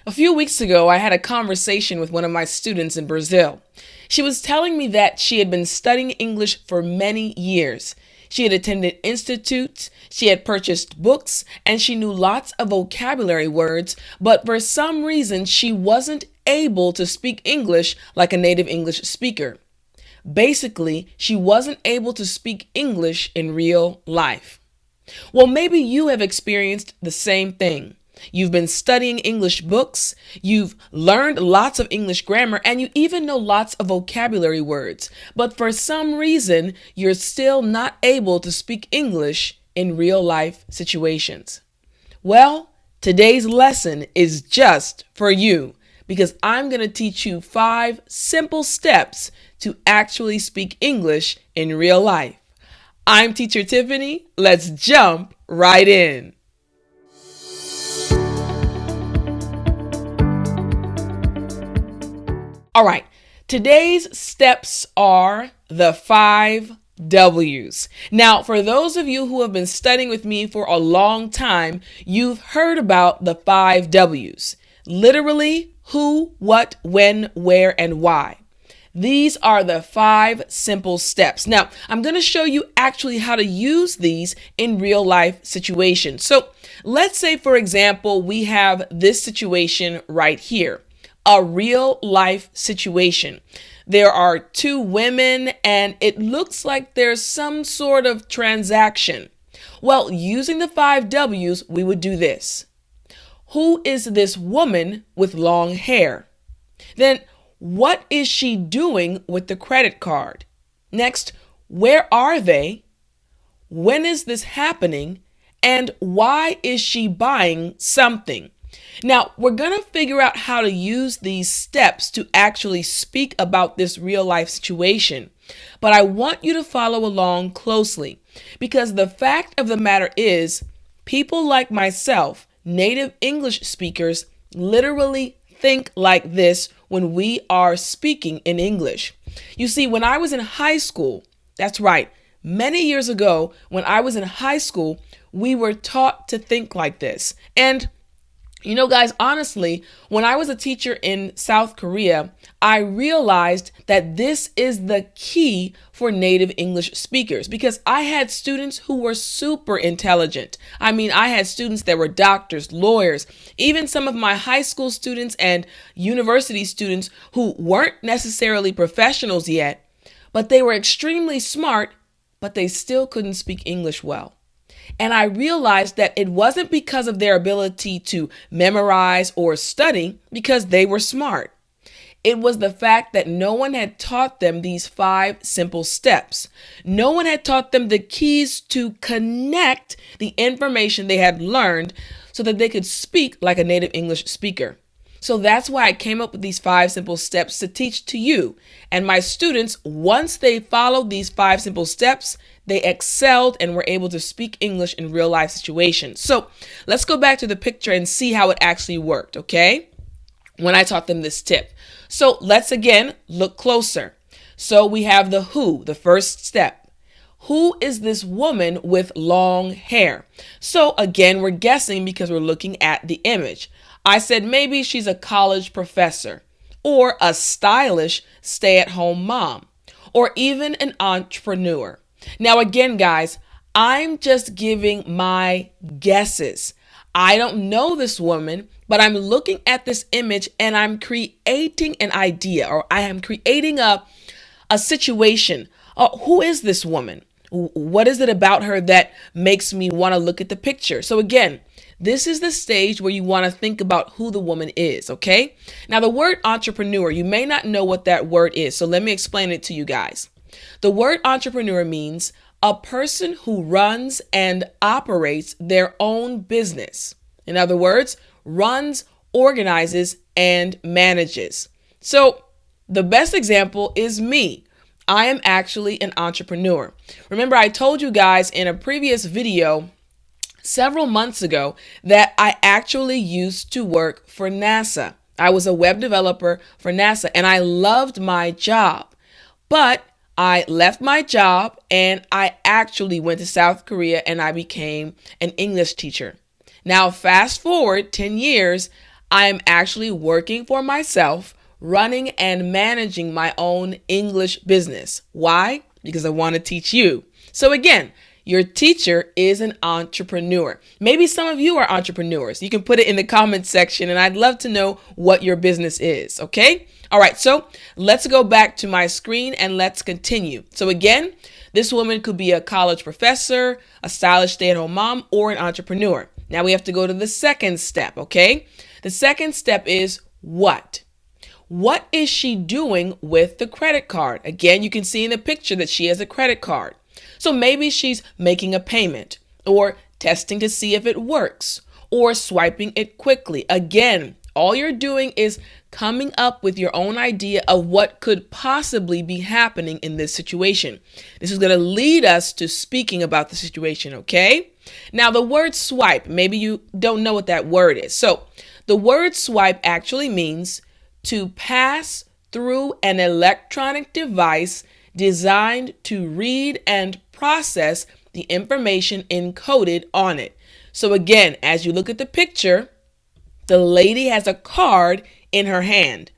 A few weeks ago, I had a conversation with one of my students in Brazil. She was telling me that she had been studying English for many years. She had attended institutes, she had purchased books, and she knew lots of vocabulary words, but for some reason, she wasn't able to speak English like a native English speaker. Basically, she wasn't able to speak English in real life. Well, maybe you have experienced the same thing. You've been studying English books, you've learned lots of English grammar, and you even know lots of vocabulary words. But for some reason, you're still not able to speak English in real life situations. Well, today's lesson is just for you because I'm going to teach you 5 simple steps to actually speak English in real life. I'm Teacher Tiffany. Let's jump right in. All right, today's steps are the 5 W's. Now, for those of you who have been studying with me for a long time, you've heard about the 5 W's. Literally, who, what, when, where, and why. These are the 5 simple steps. Now, I'm going to show you actually how to use these in real life situations. So let's say, for example, we have this situation right here. A real life situation. There are 2 women and it looks like there's some sort of transaction. Well, using the 5 W's, we would do this. Who is this woman with long hair? Then, what is she doing with the credit card? Next, where are they? When is this happening? And why is she buying something? Now, we're going to figure out how to use these steps to actually speak about this real life situation. But I want you to follow along closely because the fact of the matter is, people like myself, native English speakers, literally think like this when we are speaking in English. You see, when I was in high school, that's right, many years ago, when I was in high school, we were taught to think like this. And you know, guys, honestly, when I was a teacher in South Korea, I realized that this is the key for native English speakers because I had students who were super intelligent. I mean, I had students that were doctors, lawyers, even some of my high school students and university students who weren't necessarily professionals yet, but they were extremely smart, but they still couldn't speak English well. And I realized that it wasn't because of their ability to memorize or study because they were smart. It was the fact that no one had taught them these 5 simple steps. No one had taught them the keys to connect the information they had learned so that they could speak like a native English speaker. So that's why I came up with these 5 simple steps to teach to you. And my students, once they followed these 5 simple steps, they excelled and were able to speak English in real life situations. So let's go back to the picture and see how it actually worked, okay? When I taught them this tip. So let's again look closer. So we have the who, the first step. Who is this woman with long hair? So again, we're guessing because we're looking at the image. I said maybe she's a college professor or a stylish stay-at-home mom or even an entrepreneur. Now, again, guys, I'm just giving my guesses. I don't know this woman, but I'm looking at this image and I'm creating an idea or I am creating a situation. Who is this woman? What is it about her that makes me want to look at the picture? So again, this is the stage where you want to think about who the woman is, okay? Now, the word entrepreneur, you may not know what that word is, so let me explain it to you guys. The word entrepreneur means a person who runs and operates their own business. In other words, runs, organizes, and manages. So the best example is me. I am actually an entrepreneur. Remember, I told you guys in a previous video several months ago that I actually used to work for NASA. I was a web developer for NASA and I loved my job. But I left my job and I actually went to South Korea and I became an English teacher. Now, fast forward 10 years, I am actually working for myself, running and managing my own English business. Why? Because I want to teach you. So again, your teacher is an entrepreneur. Maybe some of you are entrepreneurs. You can put it in the comments section, and I'd love to know what your business is, okay? All right, so let's go back to my screen and let's continue. So again, this woman could be a college professor, a stylish stay-at-home mom, or an entrepreneur. Now we have to go to the second step, okay? The second step is what? What is she doing with the credit card? Again, you can see in the picture that she has a credit card. So maybe she's making a payment or testing to see if it works or swiping it quickly. Again, all you're doing is coming up with your own idea of what could possibly be happening in this situation. This is going to lead us to speaking about the situation, okay? Now, the word swipe, maybe you don't know what that word is. So the word swipe actually means to pass through an electronic device designed to read and process the information encoded on it. So again, as you look at the picture, the lady has a card in her hand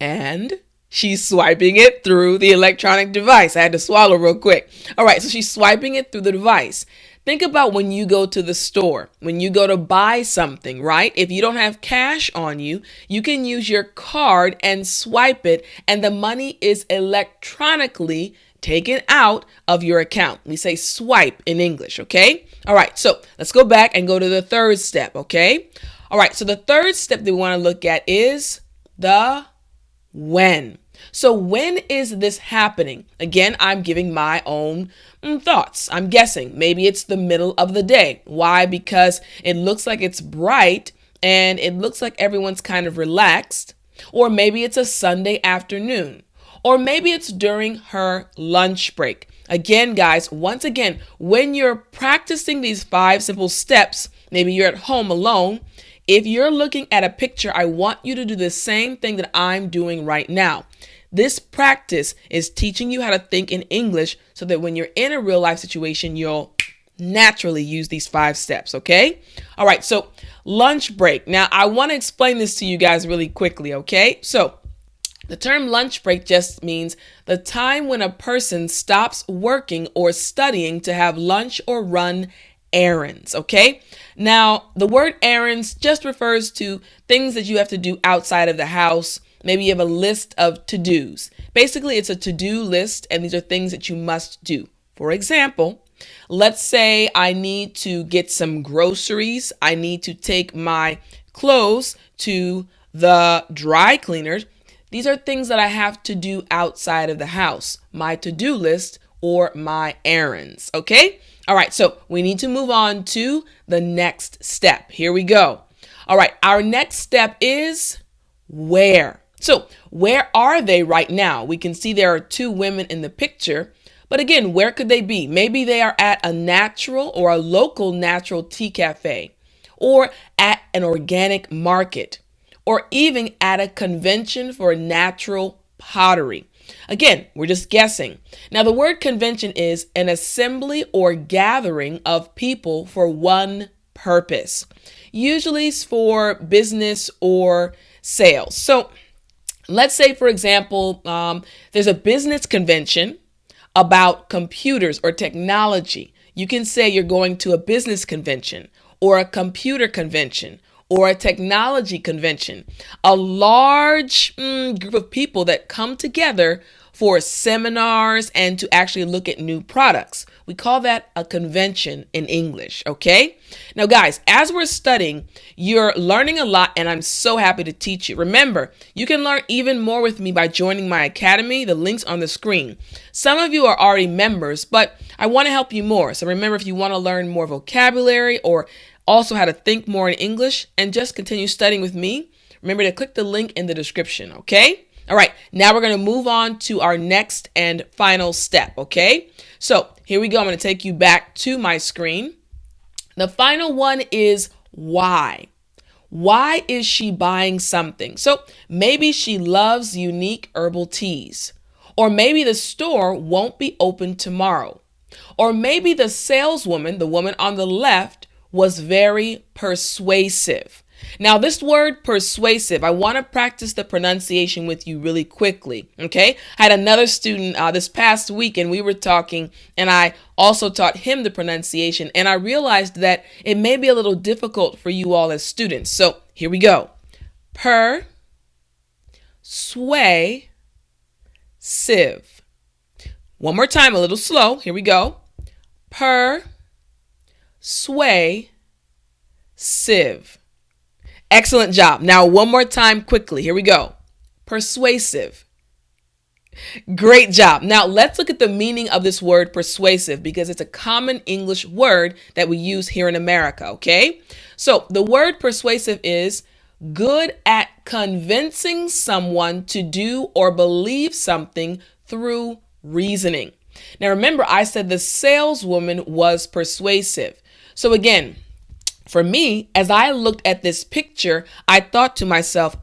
and she's swiping it through the electronic device. I had to swallow real quick. All right, so she's swiping it through the device. Think about when you go to the store, when you go to buy something, right? If you don't have cash on you, you can use your card and swipe it, and the money is electronically taken out of your account. We say swipe in English, okay? All right, so let's go back and go to the third step, okay? All right, so the third step that we want to look at is the when. So when is this happening? Again, I'm giving my own thoughts. I'm guessing maybe it's the middle of the day. Why? Because it looks like it's bright and it looks like everyone's kind of relaxed. Or maybe it's a Sunday afternoon. Or maybe it's during her lunch break. Again, guys, once again, when you're practicing these 5 simple steps, maybe you're at home alone. If you're looking at a picture, I want you to do the same thing that I'm doing right now. This practice is teaching you how to think in English so that when you're in a real life situation, you'll naturally use these 5 steps, okay? All right, so lunch break. Now, I want to explain this to you guys really quickly, okay? So the term lunch break just means the time when a person stops working or studying to have lunch or run errands, okay? Now, the word errands just refers to things that you have to do outside of the house. Maybe you have a list of to-dos. Basically, it's a to-do list, and these are things that you must do. For example, let's say I need to get some groceries. I need to take my clothes to the dry cleaners. These are things that I have to do outside of the house, my to-do list or my errands, okay? All right, so we need to move on to the next step. Here we go. All right, our next step is where. So where are they right now? We can see there are 2 women in the picture, but again, where could they be? Maybe they are at a natural or a local natural tea cafe, or at an organic market, or even at a convention for natural pottery. Again, we're just guessing. Now, the word convention is an assembly or gathering of people for one purpose. Usually it's for business or sales. So let's say, for example, there's a business convention about computers or technology. You can say you're going to a business convention or a computer convention or a technology convention, a large group of people that come together for seminars and to actually look at new products. We call that a convention in English, okay? Now, guys, as we're studying, you're learning a lot, and I'm so happy to teach you. Remember, you can learn even more with me by joining my academy. The link's on the screen. Some of you are already members, but I want to help you more. So remember, if you want to learn more vocabulary or also how to think more in English and just continue studying with me, remember to click the link in the description, okay? All right, now we're going to move on to our next and final step, okay? So here we go. I'm going to take you back to my screen. The final one is why. Why is she buying something? So maybe she loves unique herbal teas, or maybe the store won't be open tomorrow, or maybe the saleswoman, the woman on the left, was very persuasive. Now, this word persuasive, I want to practice the pronunciation with you really quickly. Okay. I had another student this past week and we were talking and I also taught him the pronunciation and I realized that it may be a little difficult for you all as students. So here we go. Persuasive. One more time, a little slow. Here we go. Persuasive. Excellent job. Now, one more time quickly. Here we go. Persuasive. Great job. Now, let's look at the meaning of this word persuasive because it's a common English word that we use here in America, okay? So, the word persuasive is good at convincing someone to do or believe something through reasoning. Now, remember, I said the saleswoman was persuasive. So, again, for me, as I looked at this picture, I thought to myself,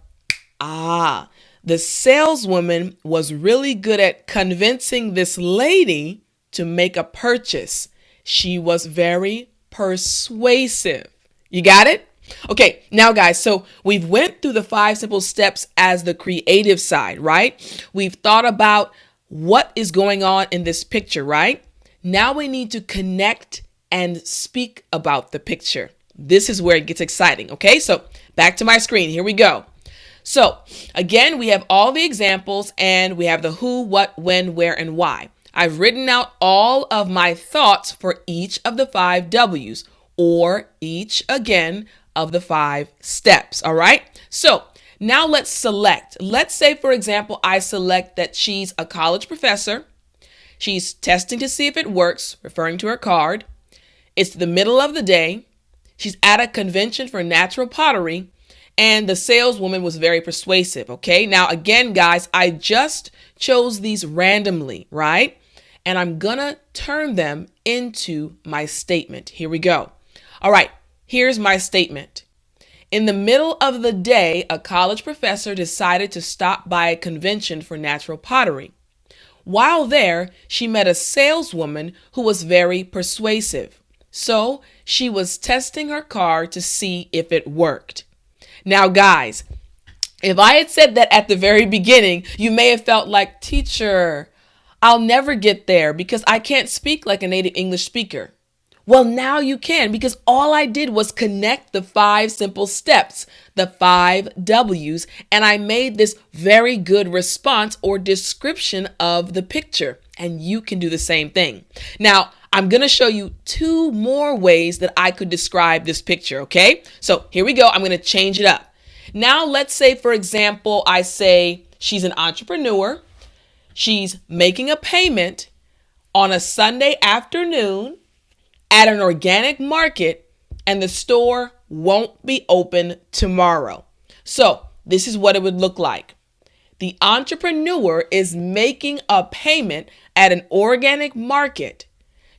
the saleswoman was really good at convincing this lady to make a purchase. She was very persuasive. You got it? Okay, now guys, so we've went through the 5 simple steps as the creative side, right? We've thought about what is going on in this picture, right? Now we need to connect and speak about the picture. This is where it gets exciting. Okay, so back to my screen. Here we go. So again, we have all the examples and we have the who, what, when, where, and why. I've written out all of my thoughts for each of the 5 W's or each, again, of the 5 steps. All right. So now let's select. Let's say, for example, I select that she's a college professor. She's testing to see if it works, referring to her card. It's the middle of the day. She's at a convention for natural pottery, and the saleswoman was very persuasive. Okay, now again, guys, I just chose these randomly, right? And I'm gonna turn them into my statement. Here we go. All right, here's my statement. In the middle of the day, a college professor decided to stop by a convention for natural pottery. While there, she met a saleswoman who was very persuasive. So she was testing her car to see if it worked. Now, guys, if I had said that at the very beginning, you may have felt like, teacher, I'll never get there because I can't speak like a native English speaker. Well, now you can because all I did was connect the 5 simple steps, the 5 W's, and I made this very good response or description of the picture. And you can do the same thing. Now, I'm going to show you 2 more ways that I could describe this picture, okay? So here we go. I'm going to change it up. Now, let's say, for example, I say she's an entrepreneur. She's making a payment on a Sunday afternoon at an organic market, and the store won't be open tomorrow. So this is what it would look like. The entrepreneur is making a payment at an organic market.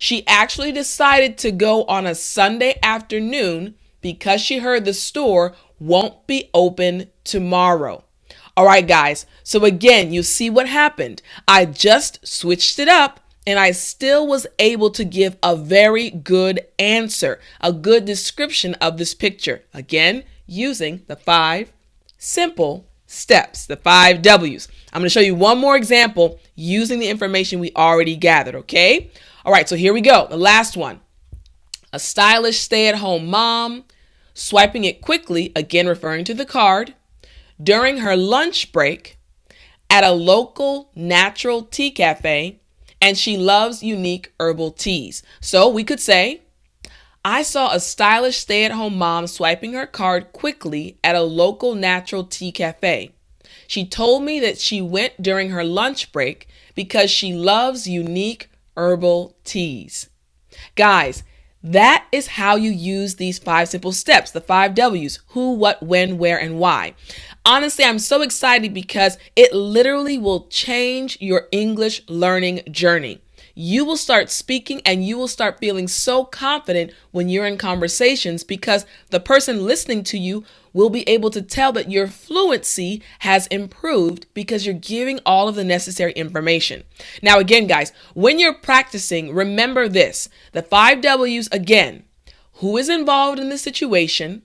She actually decided to go on a Sunday afternoon because she heard the store won't be open tomorrow. All right, guys. So again, you see what happened. I just switched it up and I still was able to give a very good answer, a good description of this picture. Again, using the 5 simple steps, the 5 W's. I'm going to show you one more example using the information we already gathered, okay? All right, so here we go. The last one. A stylish stay-at-home mom, swiping it quickly, again referring to the card, during her lunch break at a local natural tea cafe, and she loves unique herbal teas. So we could say, I saw a stylish stay-at-home mom swiping her card quickly at a local natural tea cafe. She told me that she went during her lunch break because she loves unique herbal teas. Guys, that is how you use these 5 simple steps, the 5 W's, who, what, when, where, and why. Honestly, I'm so excited because it literally will change your English learning journey. You will start speaking and you will start feeling so confident when you're in conversations because the person listening to you will be able to tell that your fluency has improved because you're giving all of the necessary information. Now, again, guys, when you're practicing, remember this, the 5 W's again, who is involved in the situation,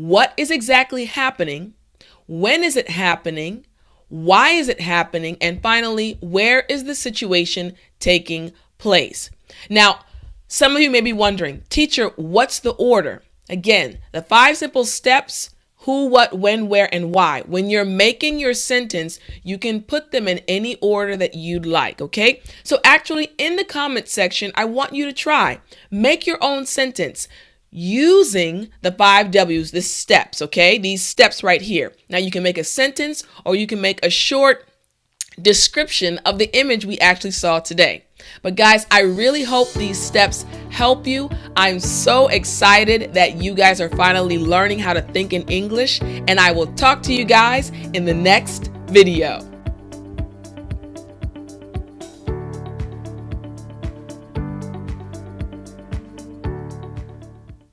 what is exactly happening, when is it happening, why is it happening, and finally, where is the situation taking place? Now, some of you may be wondering, teacher, what's the order? Again, the 5 simple steps: who, what, when, where, and why. When you're making your sentence, you can put them in any order that you'd like, okay? So actually, in the comment section, I want you to try. Make your own sentence using the 5 W's, the steps, okay? These steps right here. Now, you can make a sentence or you can make a short description of the image we actually saw today. But guys, I really hope these steps help you. I'm so excited that you guys are finally learning how to think in English, and I will talk to you guys in the next video.